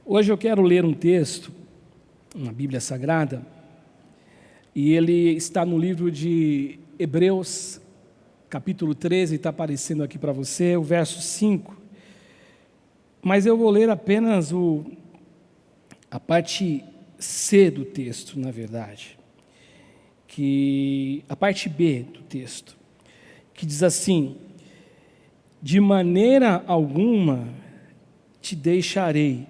Hoje eu quero ler um texto na Bíblia Sagrada, e ele está no livro de Hebreus, capítulo 13, está aparecendo aqui para você, o verso 5. Mas eu vou ler apenas a parte C do texto, na verdade, a parte B do texto, que diz assim: de maneira alguma te deixarei,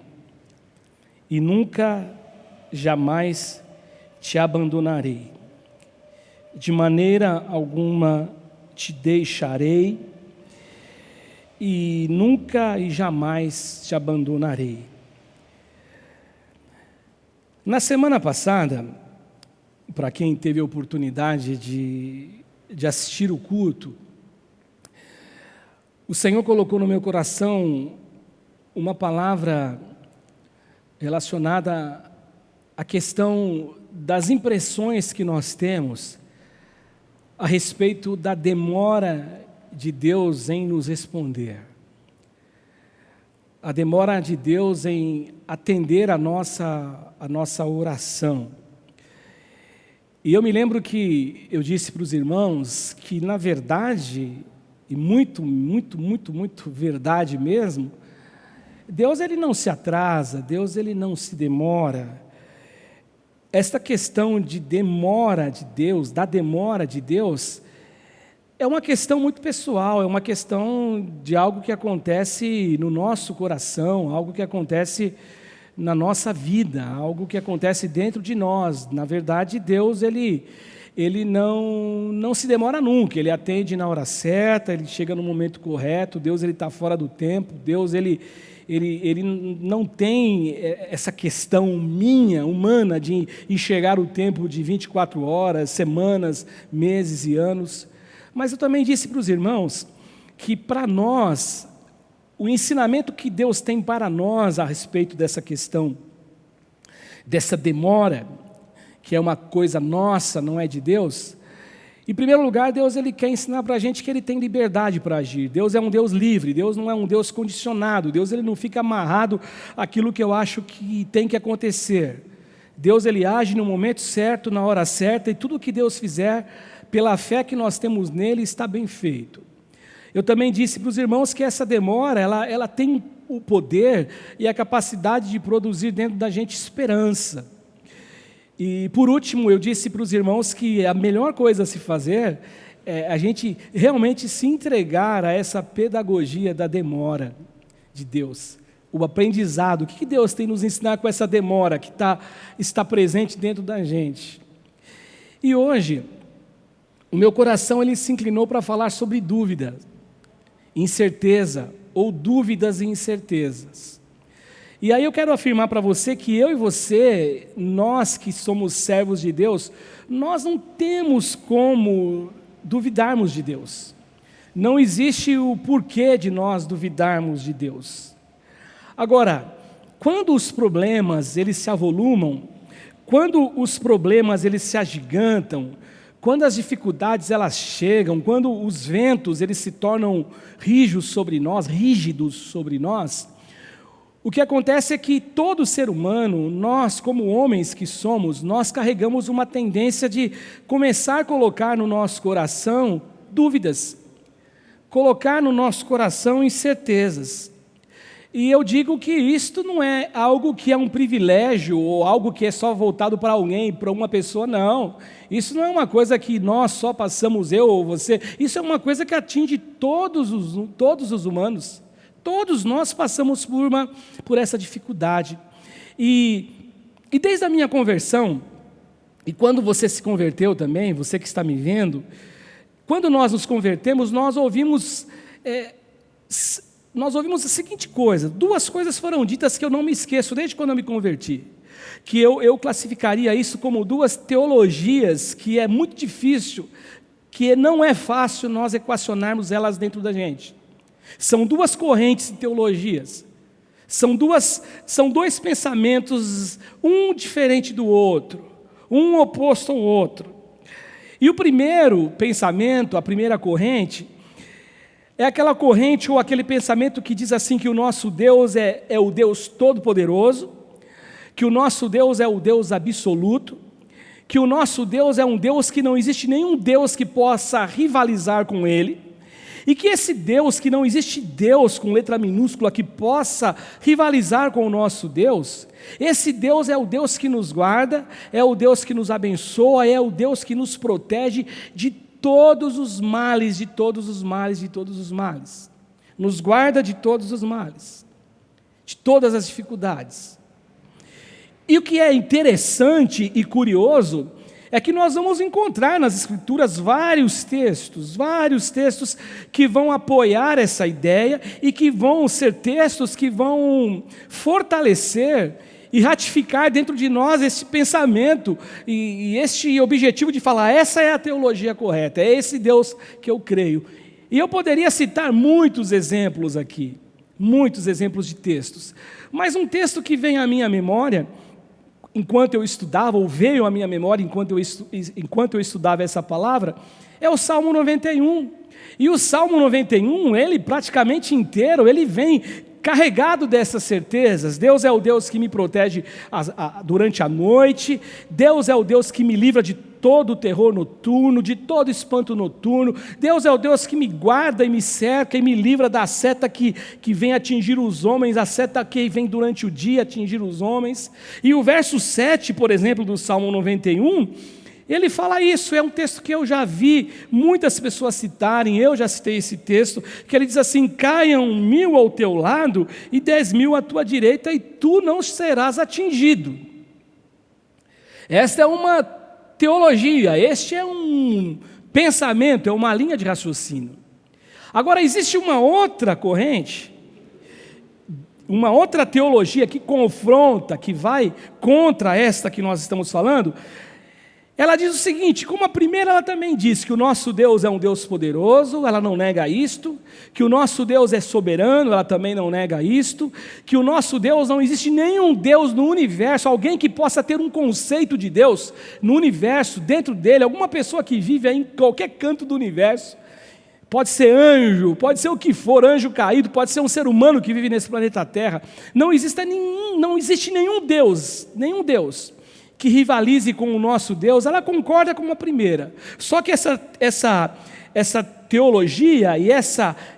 e nunca, jamais te abandonarei. De maneira alguma te deixarei, e nunca e jamais te abandonarei. Na semana passada, para quem teve a oportunidade de assistir o culto, o Senhor colocou no meu coração uma palavra relacionada à questão das impressões que nós temos a respeito da demora de Deus em nos responder, a demora de Deus em atender a nossa oração. E eu me lembro que eu disse para os irmãos que, na verdade, e muito verdade mesmo, Deus ele não se atrasa, Deus ele não se demora. Esta questão de demora de Deus, da demora de Deus, é uma questão muito pessoal, é uma questão de algo que acontece no nosso coração, algo que acontece na nossa vida, algo que acontece dentro de nós. Na verdade, Deus ele não se demora nunca, Ele atende na hora certa, Ele chega no momento correto. Deus ele está fora do tempo, Deus ele não tem essa questão minha, humana, de enxergar o tempo de 24 horas, semanas, meses e anos. Mas eu também disse para os irmãos que, para nós, o ensinamento que Deus tem para nós a respeito dessa questão, dessa demora, que é uma coisa nossa, não é de Deus. Em primeiro lugar, Deus ele quer ensinar para a gente que Ele tem liberdade para agir. Deus é um Deus livre, Deus não é um Deus condicionado, Deus ele não fica amarrado àquilo que eu acho que tem que acontecer. Deus ele age no momento certo, na hora certa, e tudo o que Deus fizer, pela fé que nós temos nele, está bem feito. Eu também disse para os irmãos que essa demora, ela tem o poder e a capacidade de produzir dentro da gente esperança. E por último, eu disse para os irmãos que a melhor coisa a se fazer é a gente realmente se entregar a essa pedagogia da demora de Deus, o aprendizado. O que Deus tem nos ensinar com essa demora que está presente dentro da gente? E hoje, o meu coração ele se inclinou para falar sobre dúvida, incerteza, ou dúvidas e incertezas. E aí eu quero afirmar para você que eu e você, nós que somos servos de Deus, nós não temos como duvidarmos de Deus. Não existe o porquê de nós duvidarmos de Deus. Agora, quando os problemas eles se avolumam, quando os problemas eles se agigantam, quando as dificuldades elas chegam, quando os ventos eles se tornam rígidos sobre nós, o que acontece é que todo ser humano, nós como homens que somos, nós carregamos uma tendência de começar a colocar no nosso coração dúvidas, colocar no nosso coração incertezas. E eu digo que isto não é algo que é um privilégio ou algo que é só voltado para alguém, para uma pessoa, não. Isso não é uma coisa que nós só passamos, eu ou você. Isso é uma coisa que atinge todos os humanos. Todos nós passamos por essa dificuldade. E desde a minha conversão, e quando você se converteu também, você que está me vendo, quando nós nos convertemos, nós ouvimos a seguinte coisa. Duas coisas foram ditas que eu não me esqueço desde quando eu me converti. Que eu classificaria isso como duas teologias que é muito difícil, que não é fácil nós equacionarmos elas dentro da gente. São duas correntes de teologias, são dois pensamentos, um diferente do outro. um oposto ao outro. E o primeiro pensamento, a primeira corrente, é aquela corrente ou aquele pensamento que diz assim que o nosso Deus é o Deus Todo-Poderoso, que o nosso Deus é o Deus absoluto, que o nosso Deus é um Deus que não existe nenhum Deus que possa rivalizar com Ele, e que esse Deus, que não existe Deus com letra minúscula que possa rivalizar com o nosso Deus, esse Deus é o Deus que nos guarda, é o Deus que nos abençoa, é o Deus que nos protege de todos os males, de todos os males, de todos os males. Nos guarda de todos os males, de todas as dificuldades. E o que é interessante e curioso é que nós vamos encontrar nas Escrituras vários textos que vão apoiar essa ideia e que vão ser textos que vão fortalecer e ratificar dentro de nós esse pensamento e este objetivo de falar, essa é a teologia correta, é esse Deus que eu creio. E eu poderia citar muitos exemplos aqui, muitos exemplos de textos, mas um texto que vem à minha memória, enquanto eu estudava, ou veio à minha memória enquanto eu estudava essa palavra, é o Salmo 91. E o Salmo 91, ele praticamente inteiro, ele vem carregado dessas certezas. Deus é o Deus que me protege durante a noite, Deus é o Deus que me livra de todo o terror noturno, de todo espanto noturno, Deus é o Deus que me guarda e me cerca e me livra da seta que vem atingir os homens, a seta que vem durante o dia atingir os homens. E o verso 7, por exemplo, do Salmo 91, ele fala isso, é um texto que eu já vi muitas pessoas citarem, eu já citei esse texto, que ele diz assim, caiam 1.000 ao teu lado e 10.000 à tua direita e tu não serás atingido. Esta é uma teologia, este é um pensamento, é uma linha de raciocínio. Agora existe uma outra corrente, uma outra teologia que confronta, que vai contra esta que nós estamos falando. Ela diz o seguinte, como a primeira ela também diz que o nosso Deus é um Deus poderoso, ela não nega isto, que o nosso Deus é soberano, ela também não nega isto, que o nosso Deus não existe nenhum Deus no universo, alguém que possa ter um conceito de Deus no universo, dentro dele, alguma pessoa que vive em qualquer canto do universo, pode ser anjo, pode ser o que for, anjo caído, pode ser um ser humano que vive nesse planeta Terra, não existe nenhum Deus que rivalize com o nosso Deus, ela concorda com a primeira. Só que essa teologia e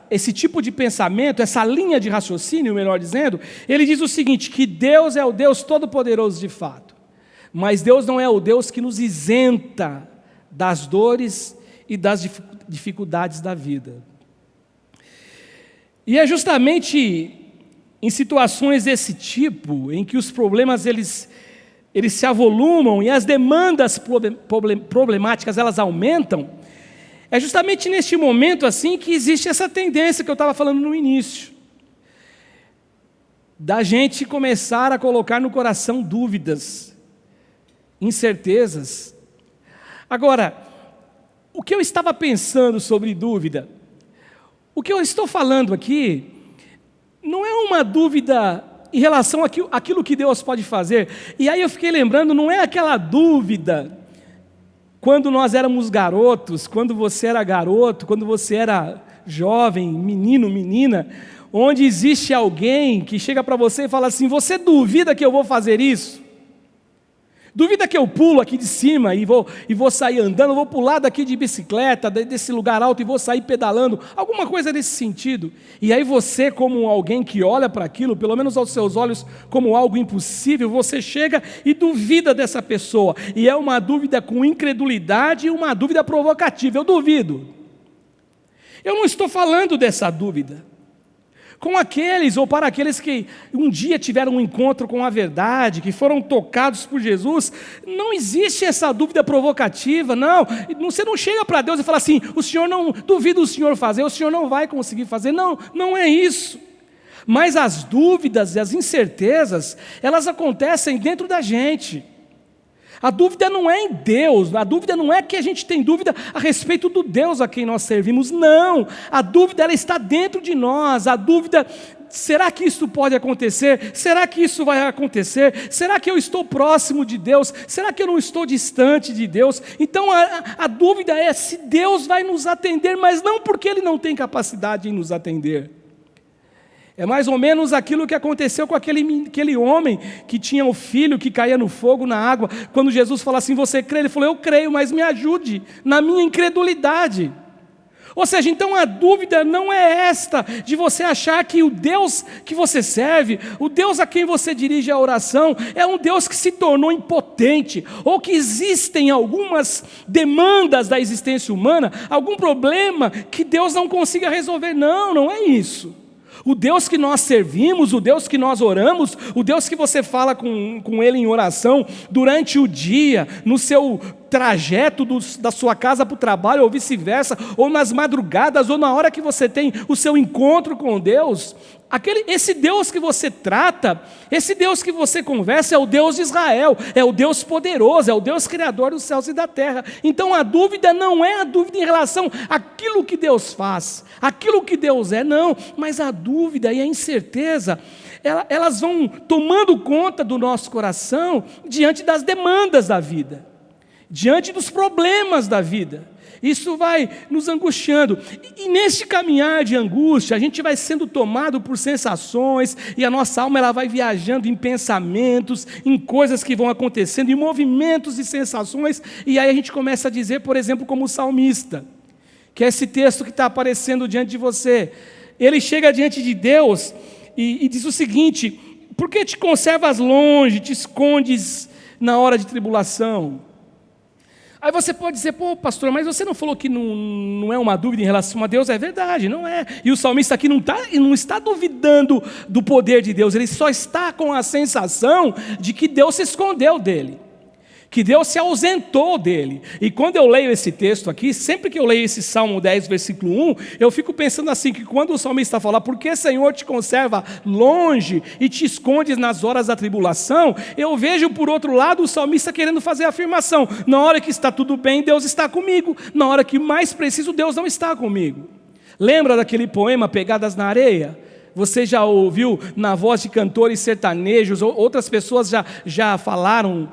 esse tipo de pensamento, essa linha de raciocínio, melhor dizendo, ele diz o seguinte, que Deus é o Deus Todo-Poderoso de fato, mas Deus não é o Deus que nos isenta das dores e das dificuldades da vida. E é justamente em situações desse tipo, em que os problemas eles se avolumam e as demandas problemáticas elas aumentam, é justamente neste momento assim que existe essa tendência que eu estava falando no início, da gente começar a colocar no coração dúvidas, incertezas. Agora, o que eu estava pensando sobre dúvida, o que eu estou falando aqui, não é uma dúvida em relação àquilo que Deus pode fazer. E aí eu fiquei lembrando, não é aquela dúvida quando nós éramos garotos, quando você era garoto, quando você era jovem, menino, menina, onde existe alguém que chega para você e fala assim, você duvida que eu vou fazer isso? Duvida que eu pulo aqui de cima e vou sair andando, vou pular daqui de bicicleta, desse lugar alto e vou sair pedalando, alguma coisa nesse sentido. E aí você, como alguém que olha para aquilo, pelo menos aos seus olhos, como algo impossível, você chega e duvida dessa pessoa. E é uma dúvida com incredulidade e uma dúvida provocativa. Eu duvido. Eu não estou falando dessa dúvida com aqueles ou para aqueles que um dia tiveram um encontro com a verdade, que foram tocados por Jesus. Não existe essa dúvida provocativa, não. Você não chega para Deus e fala assim, o Senhor não, duvido o Senhor fazer, o Senhor não vai conseguir fazer. Não, não é isso. Mas as dúvidas e as incertezas, elas acontecem dentro da gente. A dúvida não é em Deus, a dúvida não é que a gente tem dúvida a respeito do Deus a quem nós servimos, não. A dúvida ela está dentro de nós, a dúvida, será que isso pode acontecer? Será que isso vai acontecer? Será que eu estou próximo de Deus? Será que eu não estou distante de Deus? Então a dúvida é se Deus vai nos atender, mas não porque Ele não tem capacidade em nos atender. É mais ou menos aquilo que aconteceu com aquele homem que tinha o filho que caía no fogo, na água. Quando Jesus fala assim, você crê? Ele falou, eu creio, mas me ajude na minha incredulidade. Ou seja, então a dúvida não é esta de você achar que o Deus que você serve, o Deus a quem você dirige a oração, é um Deus que se tornou impotente, ou que existem algumas demandas da existência humana, algum problema que Deus não consiga resolver. Não, não é isso. O Deus que nós servimos, o Deus que nós oramos, o Deus que você fala com Ele em oração durante o dia, no seu trajeto da sua casa para o trabalho, ou vice-versa, ou nas madrugadas, ou na hora que você tem o seu encontro com Deus, esse Deus que você trata, esse Deus que você conversa é o Deus de Israel, é o Deus poderoso, é o Deus criador dos céus e da terra. Então a dúvida não é a dúvida em relação àquilo que Deus faz, aquilo que Deus é, não, mas a dúvida e a incerteza, elas vão tomando conta do nosso coração diante das demandas da vida, diante dos problemas da vida. Isso vai nos angustiando, e neste caminhar de angústia, a gente vai sendo tomado por sensações, e a nossa alma ela vai viajando em pensamentos, em coisas que vão acontecendo, em movimentos e sensações, e aí a gente começa a dizer, por exemplo, como o salmista, que é esse texto que está aparecendo diante de você, ele chega diante de Deus, e diz o seguinte, por que te conservas longe, te escondes na hora de tribulação? Aí você pode dizer, pô pastor, mas você não falou que não é uma dúvida em relação a Deus? É verdade, não é. E o salmista aqui não está duvidando do poder de Deus, ele só está com a sensação de que Deus se escondeu dele, que Deus se ausentou dele. E quando eu leio esse texto aqui, sempre que eu leio esse Salmo 10, versículo 1, eu fico pensando assim, que quando o salmista fala, por que Senhor te conserva longe e te escondes nas horas da tribulação, eu vejo por outro lado o salmista querendo fazer a afirmação, na hora que está tudo bem, Deus está comigo, na hora que mais preciso, Deus não está comigo. Lembra daquele poema Pegadas na Areia? Você já ouviu na voz de cantores sertanejos, outras pessoas já falaram,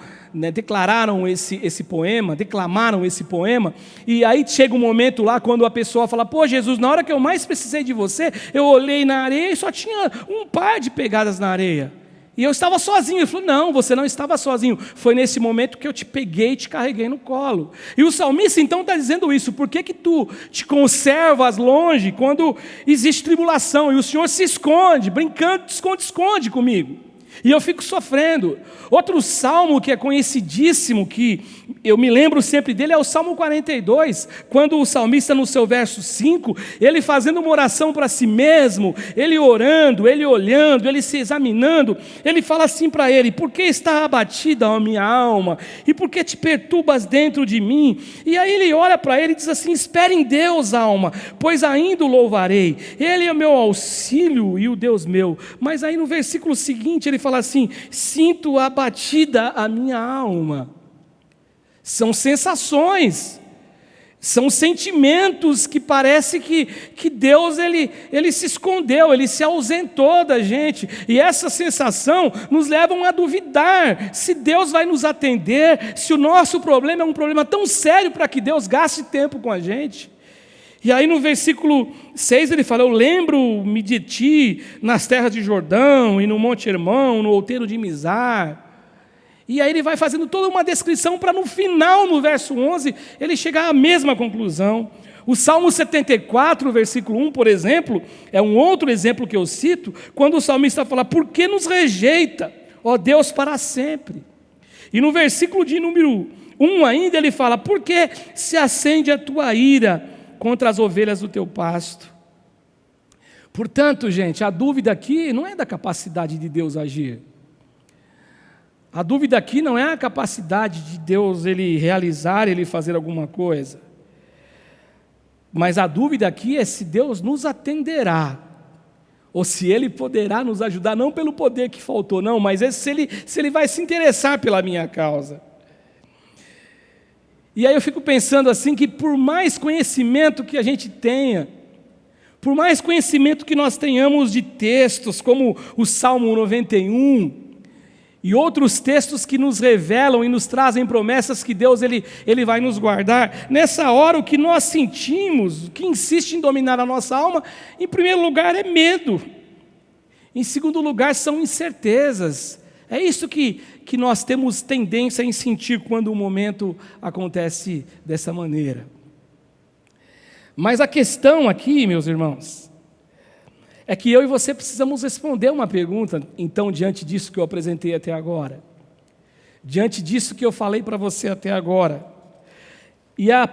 declararam esse poema, declamaram esse poema, e aí chega um momento lá quando a pessoa fala, pô Jesus, na hora que eu mais precisei de você, eu olhei na areia e só tinha um par de pegadas na areia, e eu estava sozinho. Ele falou, não, você não estava sozinho, foi nesse momento que eu te peguei e te carreguei no colo. E o salmista então está dizendo isso, por que tu te conservas longe quando existe tribulação, e o Senhor se esconde, brincando, esconde comigo, e eu fico sofrendo. Outro salmo que é conhecidíssimo, que eu me lembro sempre dele, é o Salmo 42, quando o salmista no seu verso 5, ele fazendo uma oração para si mesmo, ele orando, ele olhando, ele se examinando, ele fala assim para ele, por que está abatida a minha alma? E por que te perturbas dentro de mim? E aí ele olha para ele e diz assim, espere em Deus, alma, pois ainda o louvarei, Ele é o meu auxílio e o Deus meu. Mas aí no versículo seguinte ele fala assim, sinto abatida a minha alma. São sensações, são sentimentos que parece que Deus ele se escondeu, Ele se ausentou da gente, e essa sensação nos leva a duvidar se Deus vai nos atender, se o nosso problema é um problema tão sério para que Deus gaste tempo com a gente. E aí no versículo 6 ele fala, eu lembro-me de ti nas terras de Jordão, e no Monte Hermão, no outeiro de Mizar. E aí ele vai fazendo toda uma descrição para no final, no verso 11, ele chegar à mesma conclusão. O Salmo 74, versículo 1, por exemplo, é um outro exemplo que eu cito, quando o salmista fala, por que nos rejeita, ó Deus, para sempre? E no versículo de número 1 ainda ele fala, por que se acende a tua ira contra as ovelhas do teu pasto? Portanto, gente, a dúvida aqui não é da capacidade de Deus agir. A dúvida aqui não é a capacidade de Deus Ele realizar, Ele fazer alguma coisa. Mas a dúvida aqui é se Deus nos atenderá, ou se Ele poderá nos ajudar, não pelo poder que faltou, não, mas se ele vai se interessar pela minha causa. E aí eu fico pensando assim, que por mais conhecimento que a gente tenha, por mais conhecimento que nós tenhamos de textos, como o Salmo 91, e outros textos que nos revelam e nos trazem promessas que Deus ele vai nos guardar, nessa hora o que nós sentimos, o que insiste em dominar a nossa alma, em primeiro lugar é medo, em segundo lugar são incertezas. É isso que nós temos tendência em sentir quando o momento acontece dessa maneira. Mas a questão aqui, meus irmãos, é que eu e você precisamos responder uma pergunta, então, diante disso que eu apresentei até agora, diante disso que eu falei para você até agora. E a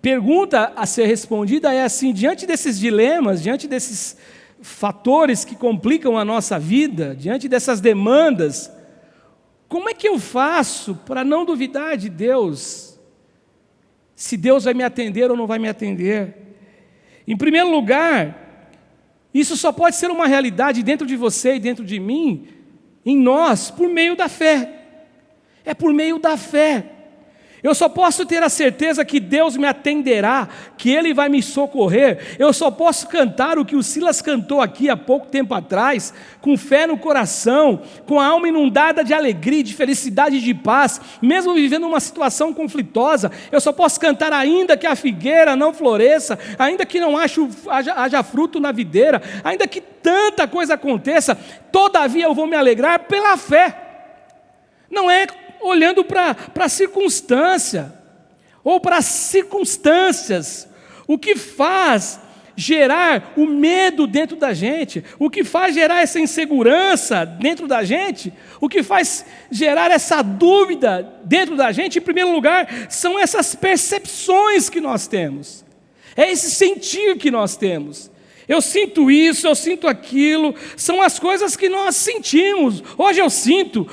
pergunta a ser respondida é assim: diante desses dilemas, diante desses fatores que complicam a nossa vida, diante dessas demandas, como é que eu faço para não duvidar de Deus? Se Deus vai me atender ou não vai me atender? Em primeiro lugar, isso só pode ser uma realidade dentro de você e dentro de mim, em nós, por meio da fé. É por meio da fé. Eu só posso ter a certeza que Deus me atenderá, que Ele vai me socorrer. Eu só posso cantar o que o Silas cantou aqui há pouco tempo atrás, com fé no coração, com a alma inundada de alegria, de felicidade e de paz, mesmo vivendo uma situação conflitosa. Eu só posso cantar ainda que a figueira não floresça, ainda que não haja fruto na videira, ainda que tanta coisa aconteça, todavia eu vou me alegrar pela fé. Não é olhando para a circunstância, ou para as circunstâncias, o que faz gerar o medo dentro da gente, o que faz gerar essa insegurança dentro da gente, o que faz gerar essa dúvida dentro da gente, em primeiro lugar, são essas percepções que nós temos, é esse sentir que nós temos. Eu sinto isso, eu sinto aquilo, são as coisas que nós sentimos. Hoje eu sinto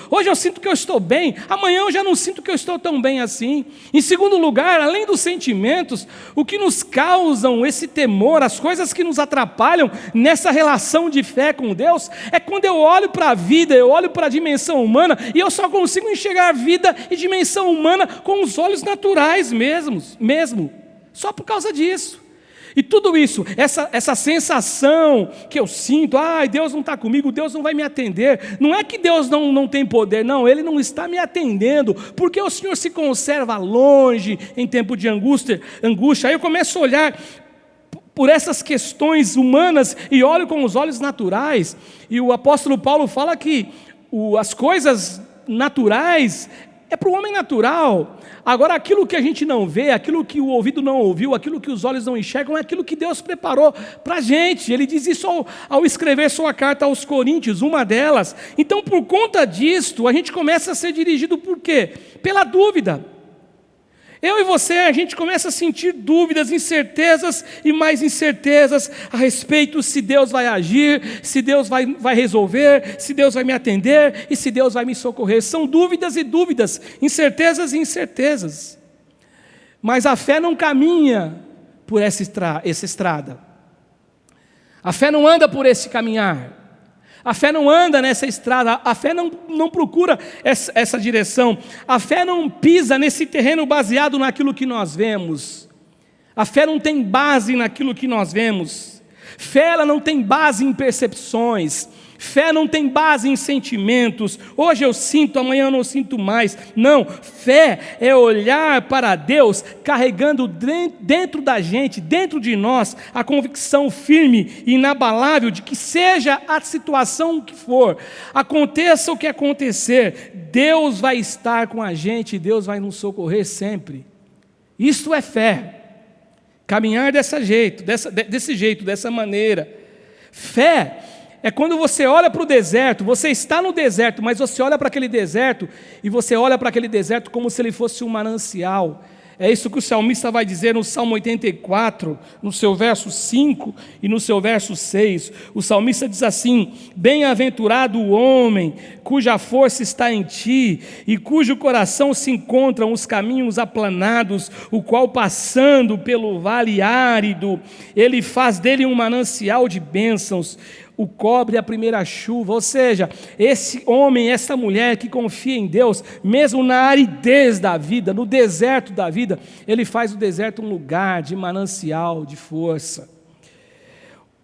que eu estou bem, amanhã eu já não sinto que eu estou tão bem assim. Em segundo lugar, além dos sentimentos, o que nos causam esse temor, as coisas que nos atrapalham nessa relação de fé com Deus, é quando eu olho para a vida, eu olho para a dimensão humana, e eu só consigo enxergar a vida e dimensão humana com os olhos naturais mesmo, só por causa disso. E tudo isso, essa sensação que eu sinto, Deus não está comigo, Deus não vai me atender, não é que Deus não tem poder, não, Ele não está me atendendo, porque o Senhor se conserva longe em tempo de angústia. Aí eu começo a olhar por essas questões humanas e olho com os olhos naturais, e o apóstolo Paulo fala que as coisas naturais é para o homem natural. Agora, aquilo que a gente não vê, aquilo que o ouvido não ouviu, aquilo que os olhos não enxergam, é aquilo que Deus preparou para a gente. Ele diz isso ao escrever sua carta aos Coríntios, uma delas. Então, por conta disto, a gente começa a ser dirigido por quê? Pela dúvida. Eu e você, a gente começa a sentir dúvidas, incertezas e mais incertezas a respeito se Deus vai agir, se Deus vai resolver, se Deus vai me atender e se Deus vai me socorrer. São dúvidas e dúvidas, incertezas e incertezas. Mas a fé não caminha por essa estrada. A fé não anda por esse caminhar. A fé não anda nessa estrada, a fé não procura essa direção, a fé não pisa nesse terreno baseado naquilo que nós vemos, a fé não tem base naquilo que nós vemos, fé ela não tem base em percepções, fé não tem base em sentimentos, hoje eu sinto, amanhã eu não sinto mais. Não, fé é olhar para Deus carregando dentro da gente, dentro de nós, a convicção firme e inabalável de que seja a situação que for, aconteça o que acontecer, Deus vai estar com a gente, Deus vai nos socorrer sempre. Isto é fé, caminhar desse jeito, dessa maneira. Fé é quando você olha para o deserto, você está no deserto, mas você olha para aquele deserto, e você olha para aquele deserto como se ele fosse um manancial. É isso que o salmista vai dizer no Salmo 84, no seu verso 5 e no seu verso 6. O salmista diz assim: bem-aventurado o homem cuja força está em ti, e cujo coração se encontram os caminhos aplanados, o qual passando pelo vale árido, ele faz dele um manancial de bênçãos, o cobre a primeira chuva. Ou seja, esse homem, essa mulher que confia em Deus, mesmo na aridez da vida, no deserto da vida, ele faz o deserto um lugar de manancial, de força.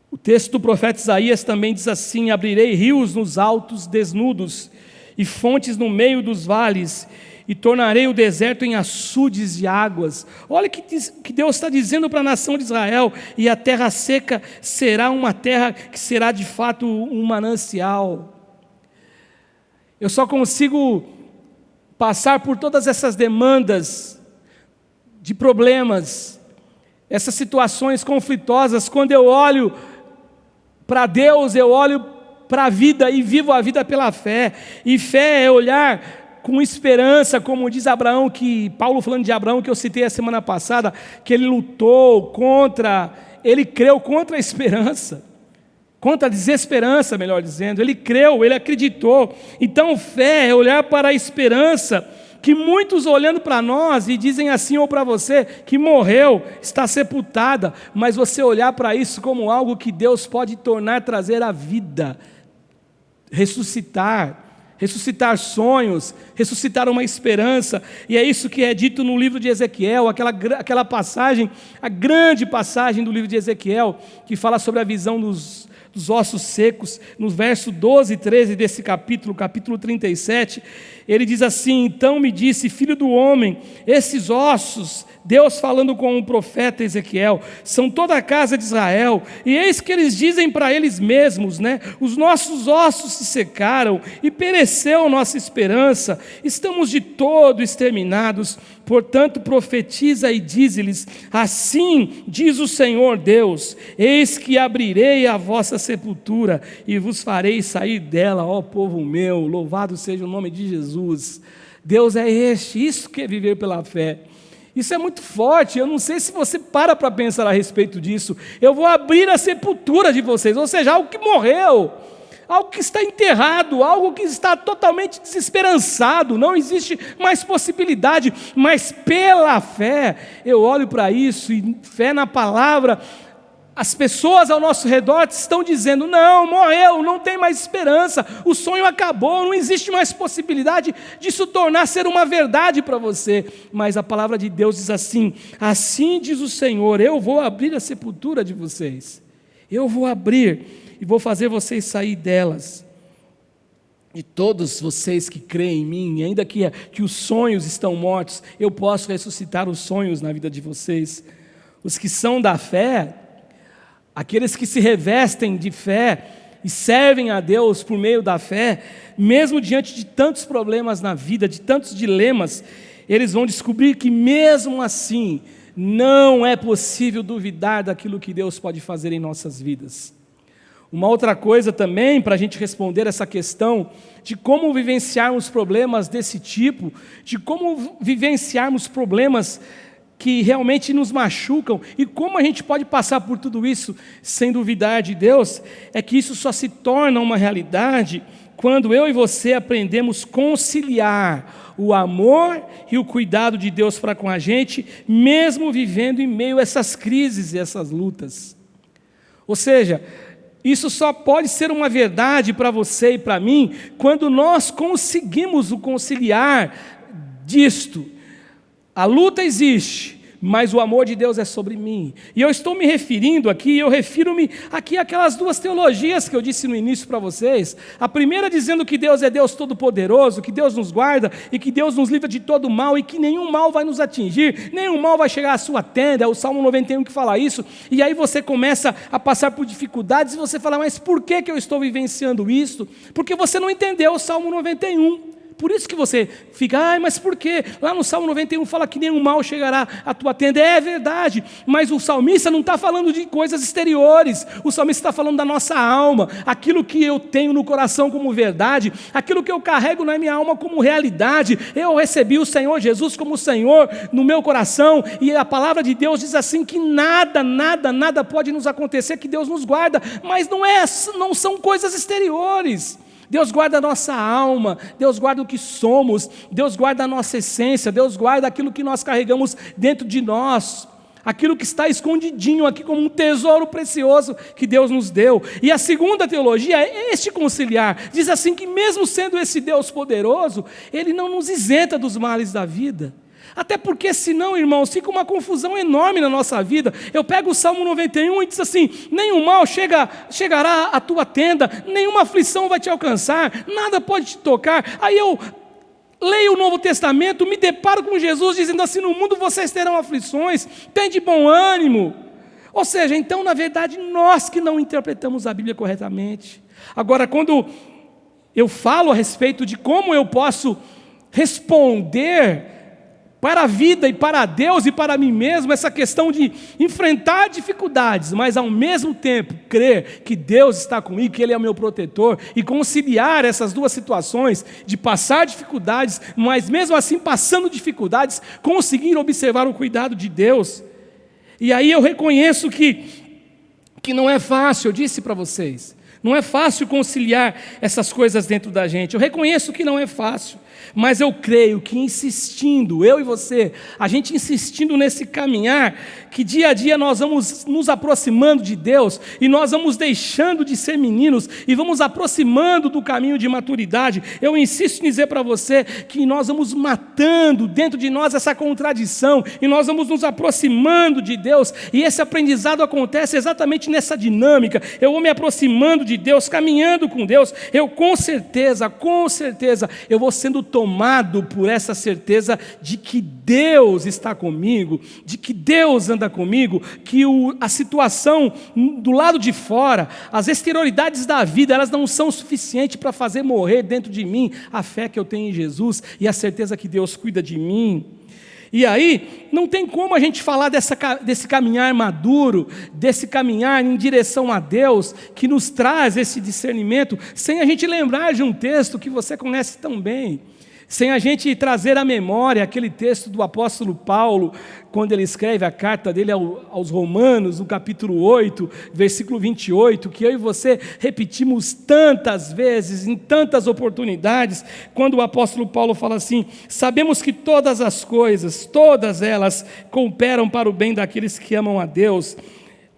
O texto do profeta Isaías também diz assim: abrirei rios nos altos desnudos e fontes no meio dos vales, e tornarei o deserto em açudes de águas. Olha o que Deus está dizendo para a nação de Israel: e a terra seca será uma terra que será de fato um manancial. Eu só consigo passar por todas essas demandas de problemas, essas situações conflitosas, quando eu olho para Deus, eu olho para a vida e vivo a vida pela fé. E fé é olhar com esperança, como diz Abraão, que Paulo falando de Abraão, que eu citei a semana passada, que ele lutou contra, ele creu contra a esperança, contra a desesperança, melhor dizendo. Ele creu, ele acreditou. Então fé é olhar para a esperança, que muitos olhando para nós e dizem assim, ou para você, que morreu, está sepultada, mas você olhar para isso como algo que Deus pode tornar, trazer à vida, ressuscitar sonhos, ressuscitar uma esperança. E é isso que é dito no livro de Ezequiel, aquela passagem, a grande passagem do livro de Ezequiel, que fala sobre a visão dos ossos secos, no verso 12 e 13 desse capítulo 37, ele diz assim: então me disse, filho do homem, esses ossos, Deus falando com o profeta Ezequiel, são toda a casa de Israel, e eis que eles dizem para eles mesmos, os nossos ossos se secaram, e pereceu nossa esperança, estamos de todo exterminados. Portanto profetiza e dize-lhes: assim diz o Senhor Deus, eis que abrirei a vossa sepultura, e vos farei sair dela, ó povo meu, louvado seja o nome de Jesus. Deus é isso que é viver pela fé. Isso é muito forte, eu não sei se você para pensar a respeito disso. Eu vou abrir a sepultura de vocês, ou seja, algo que morreu, algo que está enterrado, algo que está totalmente desesperançado, não existe mais possibilidade, mas pela fé, eu olho para isso, e fé na palavra, as pessoas ao nosso redor estão dizendo: não, morreu, não tem mais esperança, o sonho acabou, não existe mais possibilidade disso ser uma verdade para você. Mas a palavra de Deus diz assim: assim diz o Senhor, eu vou abrir a sepultura de vocês, eu vou abrir e vou fazer vocês sair delas. De todos vocês que creem em mim, ainda que os sonhos estão mortos, eu posso ressuscitar os sonhos na vida de vocês. Os que são da fé, aqueles que se revestem de fé e servem a Deus por meio da fé, mesmo diante de tantos problemas na vida, de tantos dilemas, eles vão descobrir que mesmo assim, não é possível duvidar daquilo que Deus pode fazer em nossas vidas. Uma outra coisa também, para a gente responder essa questão de como vivenciarmos problemas desse tipo, de como vivenciarmos problemas que realmente nos machucam, e como a gente pode passar por tudo isso sem duvidar de Deus, é que isso só se torna uma realidade quando eu e você aprendemos a conciliar o amor e o cuidado de Deus para com a gente, mesmo vivendo em meio a essas crises e essas lutas. Ou seja, isso só pode ser uma verdade para você e para mim quando nós conseguimos o conciliar disto. A luta existe, mas o amor de Deus é sobre mim. E eu estou me referindo aqui, eu refiro-me aqui àquelas duas teologias que eu disse no início para vocês. A primeira dizendo que Deus é Deus Todo-Poderoso, que Deus nos guarda e que Deus nos livra de todo mal e que nenhum mal vai nos atingir, nenhum mal vai chegar à sua tenda. É o Salmo 91 que fala isso. E aí você começa a passar por dificuldades e você fala: mas por que eu estou vivenciando isso? Porque você não entendeu o Salmo 91. Por isso que você fica: mas por quê? Lá no Salmo 91 fala que nenhum mal chegará à tua tenda. É verdade, mas o salmista não está falando de coisas exteriores. O salmista está falando da nossa alma, aquilo que eu tenho no coração como verdade, aquilo que eu carrego na minha alma como realidade. Eu recebi o Senhor Jesus como Senhor no meu coração, e a palavra de Deus diz assim que nada pode nos acontecer, que Deus nos guarda, mas não são coisas exteriores. Deus guarda a nossa alma, Deus guarda o que somos, Deus guarda a nossa essência, Deus guarda aquilo que nós carregamos dentro de nós. aquilo que está escondidinho aqui como um tesouro precioso que Deus nos deu. E a segunda teologia é este conciliar. Diz assim que mesmo sendo esse Deus poderoso, Ele não nos isenta dos males da vida. Até porque senão, irmãos, fica uma confusão enorme na nossa vida. Eu pego o Salmo 91 e diz assim: nenhum mal chegará à tua tenda, nenhuma aflição vai te alcançar, nada pode te tocar. Aí eu leio o Novo Testamento, me deparo com Jesus dizendo assim: no mundo vocês terão aflições, tem de bom ânimo. Ou seja, então na verdade nós que não interpretamos a Bíblia corretamente. Agora, quando eu falo a respeito de como eu posso responder para a vida e para Deus e para mim mesmo, essa questão de enfrentar dificuldades, mas ao mesmo tempo crer que Deus está comigo, que Ele é o meu protetor, e conciliar essas duas situações de passar dificuldades, mas mesmo assim passando dificuldades, conseguir observar o cuidado de Deus. E aí eu reconheço que não é fácil, eu disse para vocês, não é fácil conciliar essas coisas dentro da gente. Eu reconheço que não é fácil, mas eu creio que insistindo, eu e você, a gente insistindo nesse caminhar, que dia a dia nós vamos nos aproximando de Deus, e nós vamos deixando de ser meninos, e vamos aproximando do caminho de maturidade. Eu insisto em dizer para você que nós vamos matando dentro de nós essa contradição, e nós vamos nos aproximando de Deus, e esse aprendizado acontece exatamente nessa dinâmica. Eu vou me aproximando de Deus, caminhando com Deus, eu com certeza, eu vou sendo tomado por essa certeza de que Deus está comigo, de que Deus anda comigo, que a situação do lado de fora, as exterioridades da vida, elas não são suficientes para fazer morrer dentro de mim a fé que eu tenho em Jesus e a certeza que Deus cuida de mim. E aí, não tem como a gente falar desse caminhar maduro, desse caminhar em direção a Deus, que nos traz esse discernimento, sem a gente lembrar de um texto que você conhece tão bem, sem a gente trazer à memória aquele texto do apóstolo Paulo, quando ele escreve a carta dele aos Romanos, no capítulo 8, versículo 28, que eu e você repetimos tantas vezes, em tantas oportunidades, quando o apóstolo Paulo fala assim: sabemos que todas as coisas, todas elas, cooperam para o bem daqueles que amam a Deus,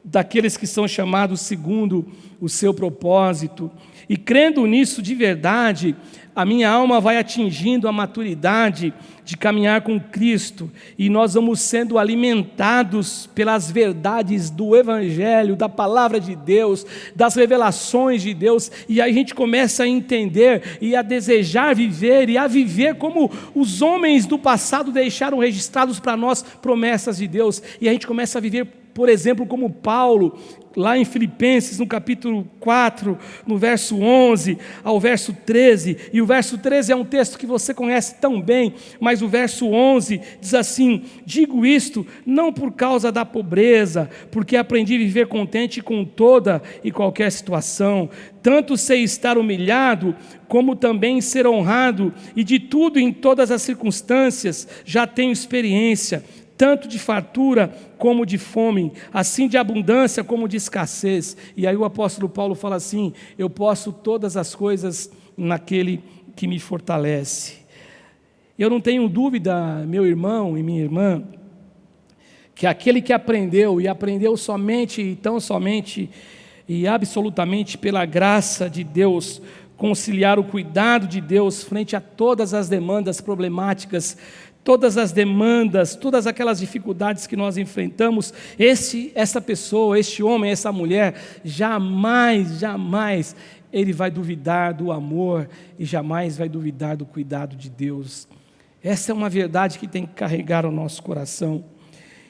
daqueles que são chamados segundo o seu propósito. E crendo nisso de verdade, a minha alma vai atingindo a maturidade de caminhar com Cristo, e nós vamos sendo alimentados pelas verdades do Evangelho, da Palavra de Deus, das revelações de Deus, e aí a gente começa a entender e a desejar viver, e a viver como os homens do passado deixaram registrados para nós promessas de Deus, e a gente começa a viver, por exemplo, como Paulo, lá em Filipenses, no capítulo 4, no verso 11 ao verso 13, e o verso 13 é um texto que você conhece tão bem, mas o verso 11 diz assim: digo isto não por causa da pobreza, porque aprendi a viver contente com toda e qualquer situação, tanto sei estar humilhado, como também ser honrado, e de tudo em todas as circunstâncias já tenho experiência, tanto de fartura como de fome, assim de abundância como de escassez. E aí o apóstolo Paulo fala assim: eu posso todas as coisas naquele que me fortalece. Eu não tenho dúvida, meu irmão e minha irmã, que aquele que aprendeu, e aprendeu somente e tão somente e absolutamente pela graça de Deus, conciliar o cuidado de Deus frente a todas as demandas problemáticas, todas as demandas, todas aquelas dificuldades que nós enfrentamos, essa pessoa, este homem, essa mulher, jamais ele vai duvidar do amor e jamais vai duvidar do cuidado de Deus. Essa é uma verdade que tem que carregar o nosso coração.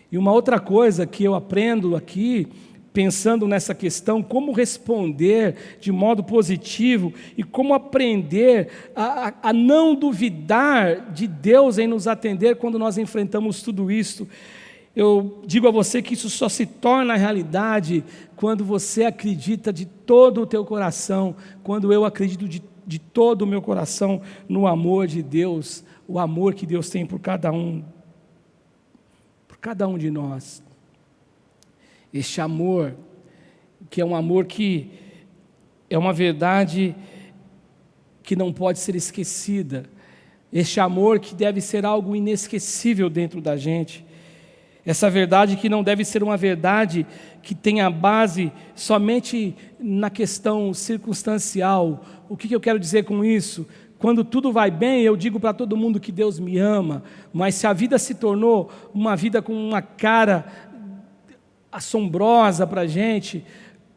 E uma outra coisa que eu aprendo aqui, pensando nessa questão, como responder de modo positivo e como aprender a não duvidar de Deus em nos atender quando nós enfrentamos tudo isso. Eu digo a você que isso só se torna realidade quando você acredita de todo o teu coração, quando eu acredito de todo o meu coração no amor de Deus, o amor que Deus tem por cada um de nós. Este amor, que é um amor que é uma verdade que não pode ser esquecida, este amor que deve ser algo inesquecível dentro da gente. Essa verdade que não deve ser uma verdade que tenha base somente na questão circunstancial. O que eu quero dizer com isso? Quando tudo vai bem, eu digo para todo mundo que Deus me ama, mas se a vida se tornou uma vida com uma cara assombrosa para a gente,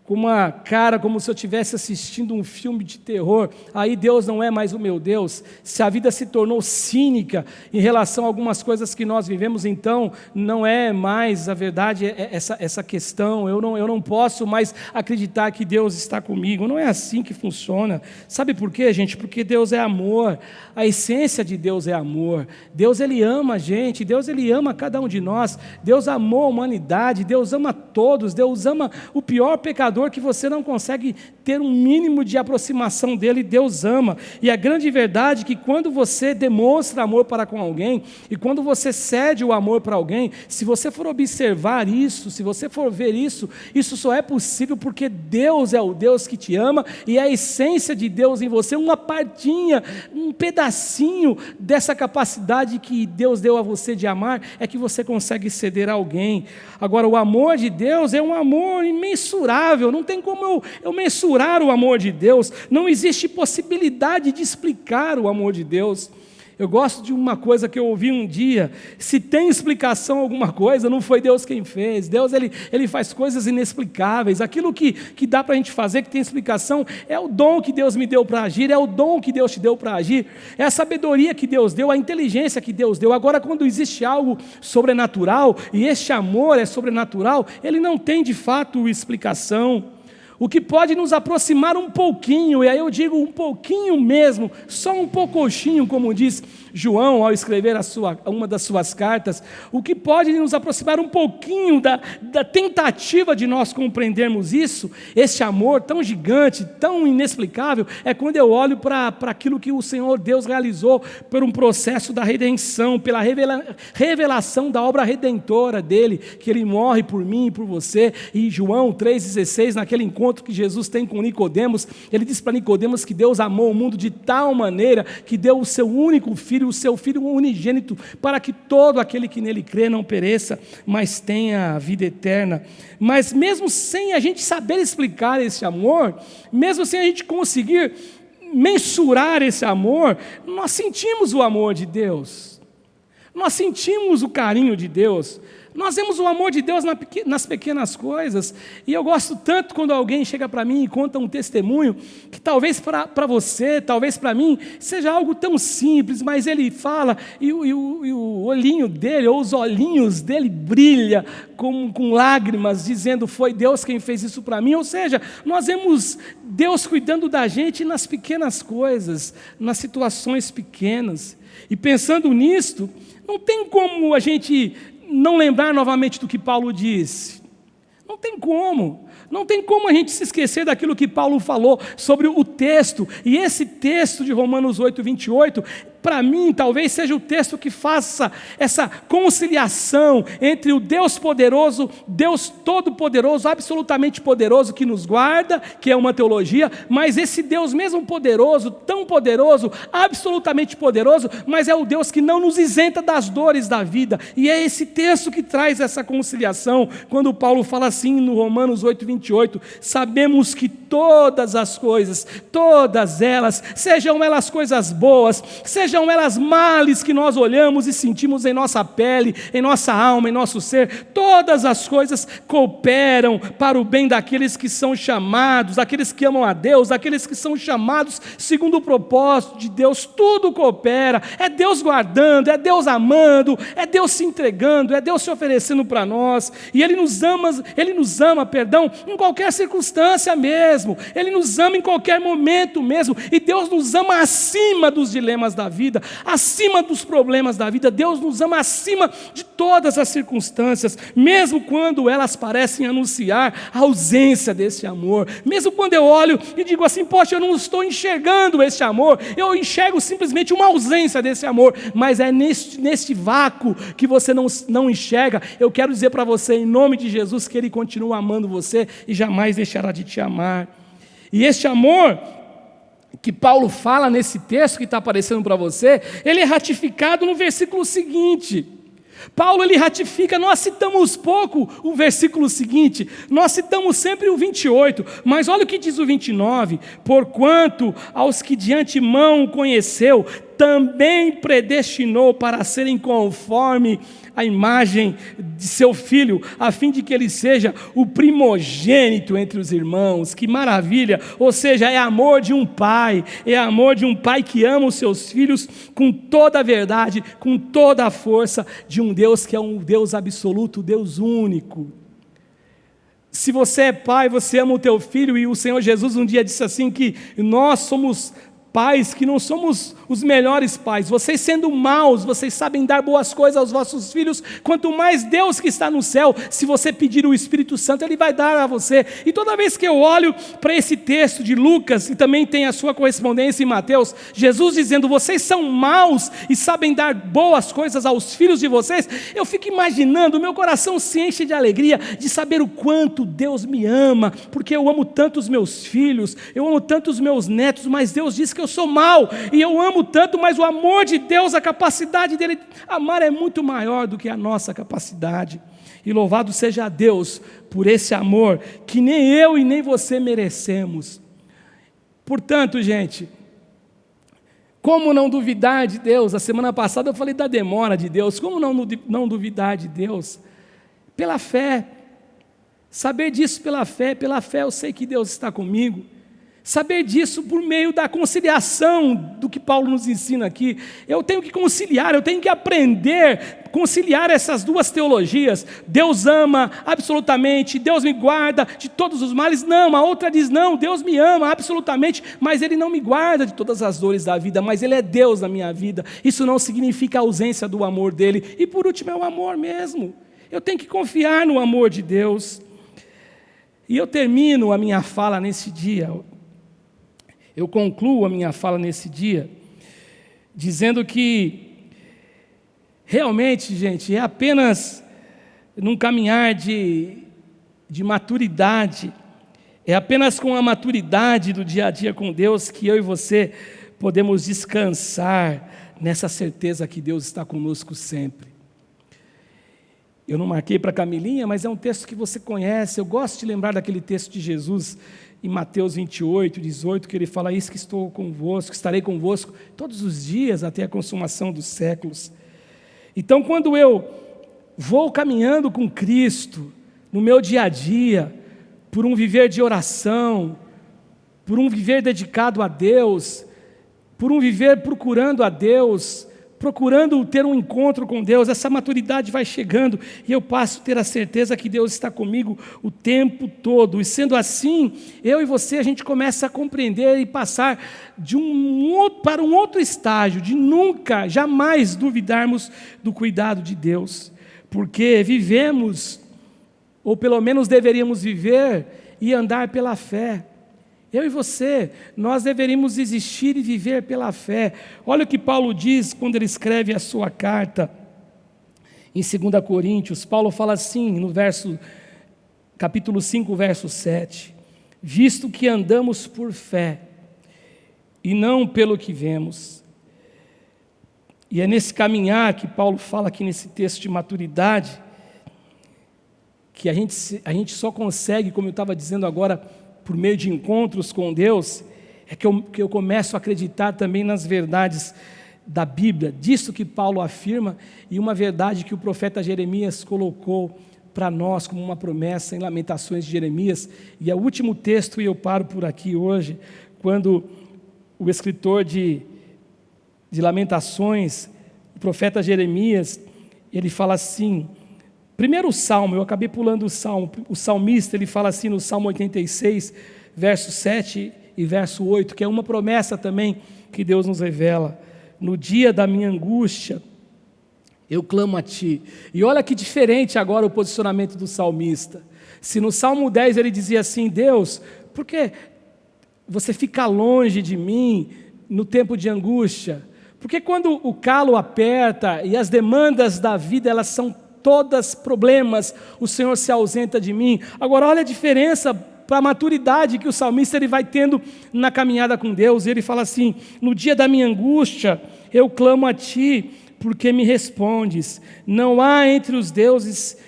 com uma cara como se eu estivesse assistindo um filme de terror, aí Deus não é mais o meu Deus. Se a vida se tornou cínica em relação a algumas coisas que nós vivemos, então não é mais a verdade essa questão. Eu não posso mais acreditar que Deus está comigo. Não é assim que funciona. Sabe por quê, gente? Porque Deus é amor. A essência de Deus é amor. Deus, Ele ama a gente. Deus, Ele ama cada um de nós. Deus amou a humanidade. Deus ama todos. Deus ama o pior pecador que você não consegue ter um mínimo de aproximação dele. Deus ama. E a grande verdade é que quando você demonstra amor para com alguém, e quando você cede o amor para alguém, se você for observar isso, se você for ver isso, isso só é possível porque Deus é o Deus que te ama, e a essência de Deus em você, uma partinha, um pedacinho dessa capacidade que Deus deu a você de amar, é que você consegue ceder a alguém. Agora, o amor de Deus é um amor imensurável. Não tem como eu mensurar o amor de Deus. Não existe possibilidade de explicar o amor de Deus. Eu gosto de uma coisa que eu ouvi um dia: se tem explicação alguma coisa, não foi Deus quem fez. Deus, ele faz coisas inexplicáveis. Aquilo que dá para a gente fazer, que tem explicação, é o dom que Deus me deu para agir, é o dom que Deus te deu para agir, é a sabedoria que Deus deu, a inteligência que Deus deu. Agora, quando existe algo sobrenatural, e este amor é sobrenatural, ele não tem de fato explicação. O que pode nos aproximar um pouquinho, e aí eu digo um pouquinho mesmo, só um poucochinho, como diz João ao escrever uma das suas cartas, o que pode nos aproximar um pouquinho da tentativa de nós compreendermos isso, esse amor tão gigante, tão inexplicável, é quando eu olho para aquilo que o Senhor Deus realizou por um processo da redenção, pela revelação da obra redentora dele, que ele morre por mim e por você. E João 3,16, naquele encontro que Jesus tem com Nicodemos, ele diz para Nicodemos que Deus amou o mundo de tal maneira que deu o seu único filho, o seu Filho unigênito, para que todo aquele que nele crê não pereça, mas tenha a vida eterna. Mas mesmo sem a gente saber explicar esse amor, mesmo sem a gente conseguir mensurar esse amor, nós sentimos o amor de Deus, nós sentimos o carinho de Deus. Nós vemos o amor de Deus nas pequenas coisas, e eu gosto tanto quando alguém chega para mim e conta um testemunho, que talvez para você, talvez para mim, seja algo tão simples, mas ele fala, e o olhinho dele, ou os olhinhos dele brilha com lágrimas, dizendo: foi Deus quem fez isso para mim. Ou seja, nós vemos Deus cuidando da gente nas pequenas coisas, nas situações pequenas, e pensando nisto, não tem como a gente não lembrar novamente do que Paulo disse. Não tem como a gente se esquecer daquilo que Paulo falou sobre o texto. E esse texto de Romanos 8:28, para mim, talvez seja o texto que faça essa conciliação entre o Deus poderoso, Deus todo-poderoso, absolutamente poderoso, que nos guarda, que é uma teologia, mas esse Deus mesmo poderoso, tão poderoso, absolutamente poderoso, mas é o Deus que não nos isenta das dores da vida. E é esse texto que traz essa conciliação, quando Paulo fala assim no Romanos 8:28, sabemos que todas as coisas, todas elas, sejam elas coisas boas, sejam elas males que nós olhamos e sentimos em nossa pele, em nossa alma, em nosso ser, todas as coisas cooperam para o bem daqueles que são chamados, daqueles que amam a Deus, daqueles que são chamados segundo o propósito de Deus. Tudo coopera, é Deus guardando, é Deus amando, é Deus se entregando, é Deus se oferecendo para nós, e Ele nos ama, em qualquer circunstância mesmo, Ele nos ama em qualquer momento mesmo, e Deus nos ama acima dos dilemas da vida, acima dos problemas da vida. Deus nos ama acima de todas as circunstâncias, mesmo quando elas parecem anunciar a ausência desse amor, mesmo quando eu olho e digo assim: poxa, eu não estou enxergando esse amor, eu enxergo simplesmente uma ausência desse amor, mas é neste vácuo que você não enxerga. Eu quero dizer para você, em nome de Jesus, que Ele continua amando você e jamais deixará de te amar. E este amor que Paulo fala nesse texto que está aparecendo para você, ele é ratificado no versículo seguinte: Paulo ele ratifica, nós citamos pouco o versículo seguinte, nós citamos sempre o 28, mas olha o que diz o 29, porquanto aos que de antemão conheceu, também predestinou para serem conforme a imagem de seu filho, a fim de que ele seja o primogênito entre os irmãos. Que maravilha! Ou seja, é amor de um pai que ama os seus filhos com toda a verdade, com toda a força de um Deus que é um Deus absoluto, Deus único. Se você é pai, você ama o teu filho, e o Senhor Jesus um dia disse assim que nós somos pais que não somos os melhores pais, vocês sendo maus, vocês sabem dar boas coisas aos vossos filhos, quanto mais Deus que está no céu, se você pedir o Espírito Santo, Ele vai dar a você. E toda vez que eu olho para esse texto de Lucas, e também tem a sua correspondência em Mateus, Jesus dizendo, vocês são maus e sabem dar boas coisas aos filhos de vocês, eu fico imaginando, meu coração se enche de alegria, de saber o quanto Deus me ama, porque eu amo tanto os meus filhos, eu amo tanto os meus netos, mas Deus diz que eu sou mau, e eu amo tanto, mas o amor de Deus, a capacidade dele amar é muito maior do que a nossa capacidade. E louvado seja Deus por esse amor que nem eu e nem você merecemos. Portanto, gente, como não duvidar de Deus? A semana passada eu falei da demora de Deus. Como não duvidar de Deus? Pela fé. Saber disso pela fé eu sei que Deus está comigo. Saber disso por meio da conciliação do que Paulo nos ensina aqui. Eu tenho que conciliar, eu tenho que aprender, conciliar essas duas teologias. Deus ama absolutamente, Deus me guarda de todos os males. Não, a outra diz não, Deus me ama absolutamente, mas Ele não me guarda de todas as dores da vida, mas Ele é Deus na minha vida. Isso não significa a ausência do amor dEle. E por último é o amor mesmo. Eu tenho que confiar no amor de Deus. E eu termino a minha fala nesse dia. Eu concluo a minha fala nesse dia, dizendo que, realmente, gente, é apenas num caminhar de maturidade, é apenas com a maturidade do dia a dia com Deus que eu e você podemos descansar nessa certeza que Deus está conosco sempre. Eu não marquei para Camilinha, mas é um texto que você conhece. Eu gosto de lembrar daquele texto de Jesus em Mateus 28, 18, que ele fala, isso que estou convosco, estarei convosco todos os dias até a consumação dos séculos. Então, quando eu vou caminhando com Cristo, no meu dia a dia, por um viver de oração, por um viver dedicado a Deus, por um viver procurando a Deus, procurando ter um encontro com Deus, essa maturidade vai chegando e eu passo a ter a certeza que Deus está comigo o tempo todo. E sendo assim, eu e você, a gente começa a compreender e passar para um outro estágio, de nunca, jamais duvidarmos do cuidado de Deus, porque vivemos, ou pelo menos deveríamos viver e andar pela fé. Eu e você, nós deveríamos existir e viver pela fé. Olha o que Paulo diz quando ele escreve a sua carta em 2 Coríntios. Paulo fala assim, no capítulo 5, verso 7. Visto que andamos por fé e não pelo que vemos. E é nesse caminhar que Paulo fala aqui nesse texto de maturidade, que a gente só consegue, como eu estava dizendo agora, por meio de encontros com Deus, é que eu começo a acreditar também nas verdades da Bíblia, disso que Paulo afirma, e uma verdade que o profeta Jeremias colocou para nós como uma promessa em Lamentações de Jeremias. E é o último texto, e eu paro por aqui hoje, quando o escritor de Lamentações, o profeta Jeremias, ele fala assim. Primeiro o Salmo, eu acabei pulando o Salmo, o salmista, ele fala assim no Salmo 86, verso 7 e verso 8, que é uma promessa também que Deus nos revela. No dia da minha angústia, eu clamo a Ti. E olha que diferente agora o posicionamento do salmista. Se no Salmo 10 ele dizia assim, Deus, por que você fica longe de mim no tempo de angústia? Porque quando o calo aperta e as demandas da vida, elas são todas problemas, o Senhor se ausenta de mim. Agora olha a diferença para a maturidade que o salmista ele vai tendo na caminhada com Deus. Ele fala assim, no dia da minha angústia, eu clamo a Ti, porque me respondes. Não há entre os deuses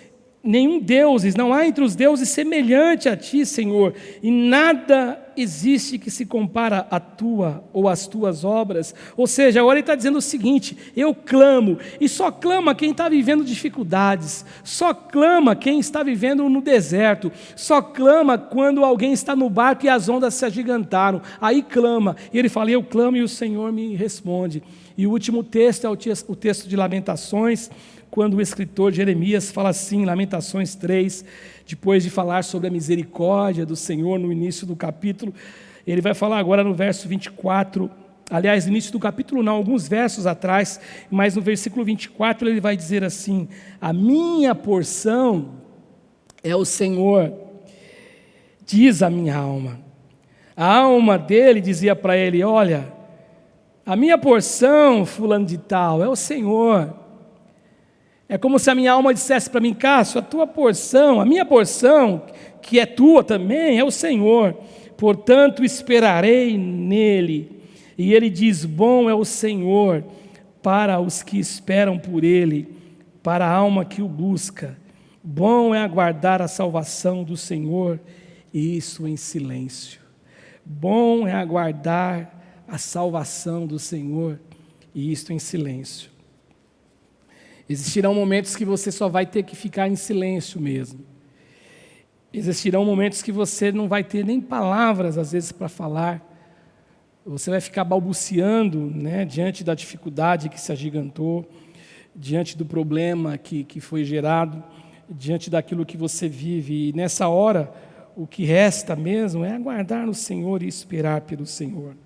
não há entre os deuses semelhante a ti, Senhor, e nada existe que se compara à tua ou às tuas obras. Ou seja, agora ele está dizendo o seguinte: eu clamo, e só clama quem está vivendo dificuldades, só clama quem está vivendo no deserto, só clama quando alguém está no barco e as ondas se agigantaram, aí clama, e ele fala: eu clamo e o Senhor me responde. E o último texto é o texto de Lamentações, quando o escritor Jeremias fala assim, Lamentações 3, depois de falar sobre a misericórdia do Senhor no início do capítulo, ele vai falar agora no verso 24, aliás, no início do capítulo não, alguns versos atrás, mas no versículo 24 ele vai dizer assim: a minha porção é o Senhor, diz a minha alma. A alma dele dizia para ele: olha, a minha porção, fulano de tal, é o Senhor. É como se a minha alma dissesse para mim: Cássio, a tua porção, a minha porção, que é tua também, é o Senhor. Portanto, esperarei nele. E ele diz: bom é o Senhor para os que esperam por ele, para a alma que o busca. Bom é aguardar a salvação do Senhor, e isso em silêncio. Bom é aguardar a salvação do Senhor, e isto em silêncio. Existirão momentos que você só vai ter que ficar em silêncio mesmo. Existirão momentos que você não vai ter nem palavras, às vezes, para falar. Você vai ficar balbuciando, né, diante da dificuldade que se agigantou, diante do problema que foi gerado, diante daquilo que você vive. E nessa hora, o que resta mesmo é aguardar no Senhor e esperar pelo Senhor.